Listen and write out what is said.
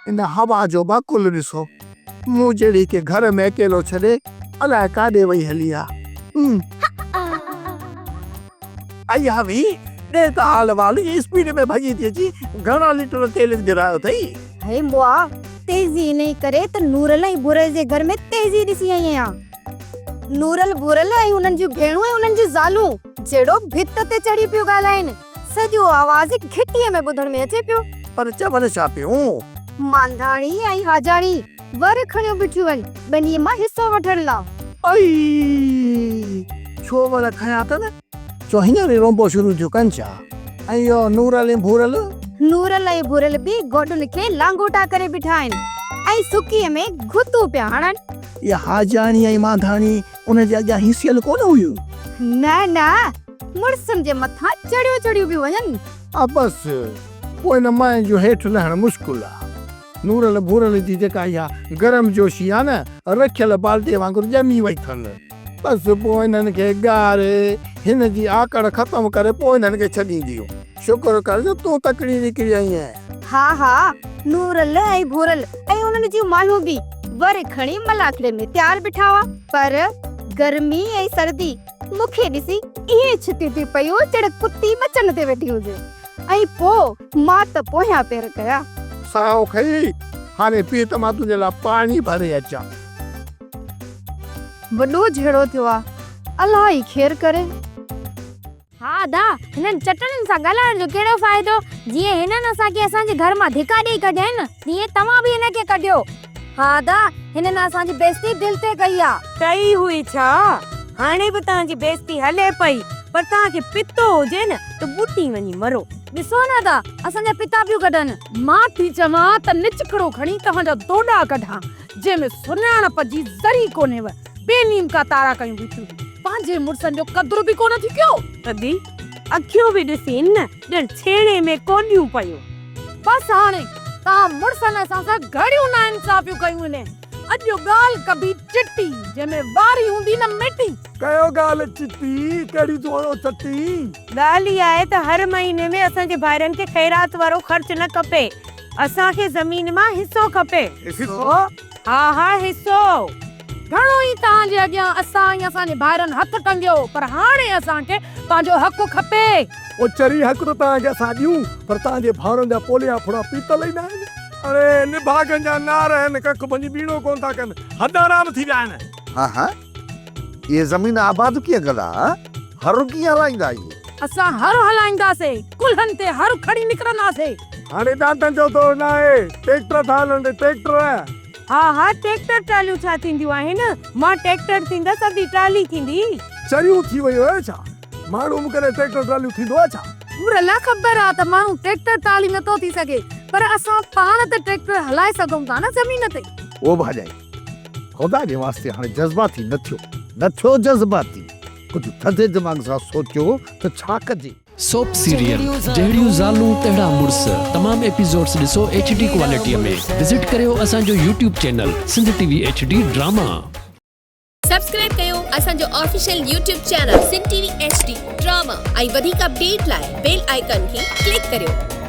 इन हवा जो बाकुल ॾिसो मूं जहिड़ी के घर में अकेलो छॾे अलाए काॾे वई हली आहे। अया भी ॾे त हाल वाली स्पीड में भॼी थी अची घणा लीटर तेल गिरायो अथई। हे बुआ तेजी नहीं करे त नूरल ऐं बुरल जे घर में तेजी ॾिसी आई आहियां। नूरल बुरल ऐं उन्हनि जूं भेणूं ऐं उन्हनि जूं ज़ालूं जहिड़ो भित ते चढ़ी पियो ॻाल्हाइनि, सॼो आवाज़ घिटीअ में ॿुधण में अचे पियो। पर चवनि छा पियूं? मांधाणी ऐं हाजाणी वर खणियो बिठियूं आहिनि ॿिन्ही मां हिसो वठण लाइ। अई छो वर खयां अथनि? छो हींअर ई रोंबो शुरू थियो कनि छा? ऐं इहो नूरल ऐं भूरल? नूरल ऐं भूरल बि गोॾुनि खे लांगोटा करे बिठा आहिनि ऐं सुकीअ में घुतू पिया हणनि। इहा हाजाणी ऐं मांधाणी उन जे अॻियां हिसियल कोन हुयूं? न मुड़सनि जे मथां चढ़ियूं पियूं वञनि। बसि पोइ न माइन जो हेठि लहणु मुश्किल आहे। नूरल भूरल जी जेका इहा गरम जोशी आहे न रखियल बाल्टीअ वांगुरु ॼमी वई अथनि। बसि पोइ हिननि खे ॻारे हिन जी आकड़ ख़तमु करे पोइ हिननि खे छॾींदियूं। शुक्र कर जो तूं तकड़ी निकिरी आई आहीं। हा नूरल ऐं भूरल ऐं उन्हनि जूं मायूं बि वर खणी मलाखड़े में तयार बिठा हुआ, पर गर्मी ऐं सर्दी मूंखे ॾिसी इहे छिती थी पयूं जहिड़े कुती मचन ते वेठी हुजे। ऐं पोइ मां त पोयां पेर कया। साओ खई हाणे पी त मां तुंहिंजे लाइ पाणी भरे अचां। वॾो जहिड़ो थियो आहे अलाह ई खेर करे। हा दा हिननि चटणियुनि सां ॻाल्हाइण जो कहिड़ो फ़ाइदो? जीअं हिननि असांखे असांजे घर मां धिका ॾेई कढिया आहिनि तीअं तव्हां बि हिनखे कढियो। हा दा हिननि असांजी बेइज्जती दिलि ते कई आहे। कई हुई छा? हाणे बि तव्हांजी बेइज्जती हले पई, पर तव्हांखे पितो हुजे न त ॿुटी वञी मरो। ॾिसो न दा असांजा पिता पियो कढनि। मां थी चवां त निचखड़ो खणी तव्हांजा दोडा कढां जंहिंमें सुञाणप जी ज़री कोन्हेव। बेनीम का तारा कयूं बीठियूं, पंहिंजे मुड़सनि जो क़दुरु बि कोन थी कयो। तॾहिं अखियूं बि ॾिसी न ॼण छेड़े में कोन्हियूं पयूं। बसि हाणे तव्हां मुड़सनि असां सां घड़ियूं ना इंसाफ़ियूं कयूं आहिनि। अॼु ॻाल्हि कबी चिटी जंहिंमें वारी हूंदी न मिटी। कयो ॻाल्हि चिटी कहिड़ी थोरो चटी? ॻाल्हि इहा आहे त हर महीने में असांजे भाइरनि खे ख़ैरात वारो ख़र्च न खपे। असांखे ज़मीन मां हिसो खपे। हा हिसो। घणो ई तव्हांजे अॻियां असां ऐं असांजे भाइरनि हथ टंगियो, पर हाणे असांखे पंहिंजो हक़ खपे। ओ चरी हक़ त तव्हांखे असां ॾियूं, पर तव्हांजे भाउरनि जा पोलिया फुड़ा पीतल ई न आहिनि। अरे निभागनि जा नार आहिनि, कख भञी बीणो कोन था कनि, हद आराम थी विया आहिनि। हा ये ज़मीन आबाद कीअं कंदा? हर कीअं हलाईंदा? असां हर हलाईंदासीं, कुल्हनि ते हर खड़ी निकिरंदासीं। हाणे दांतनि जो दौर न आहे, ट्रैक्टर था हलनि। ट्रैक्टर हा ट्रैक्टर ट्रालियूं छा थींदियूं आहिनि? मां ट्रैक्टर थींदसि अदी ट्राली थींदी। चरियूं थी वियो आहे छा? माण्हू करे ट्रैक्टर ट्रालियूं थींदो आहे छा? पूरा ख़बर आहे त माण्हू ट्रैक्टर ट्राली नथो थी सघे, पर असां पाण त ट्रैक्टर हलाए सघूं था न ज़मीन ते। ओ भाॼाई ख़ुदा जे वास्ते हाणे जज़्बाती न थियो जज़्बाती। कुझु थधे दिमाग़ सां सोचियो त छा कजे। सोप सीरियल जहिड़ियूं ज़ालूं तहिड़ा मुड़स तमाम एपिसोड्स ॾिसो HD क्वालिटीअ में। विज़िट करियो असांजो YouTube channel Sindh TV HD drama. Subscribe कयो असांजो official YouTube channel Sindh TV HD drama ऐं वधीक अपडेट लाइ बेल आइकन खे क्लिक करियो।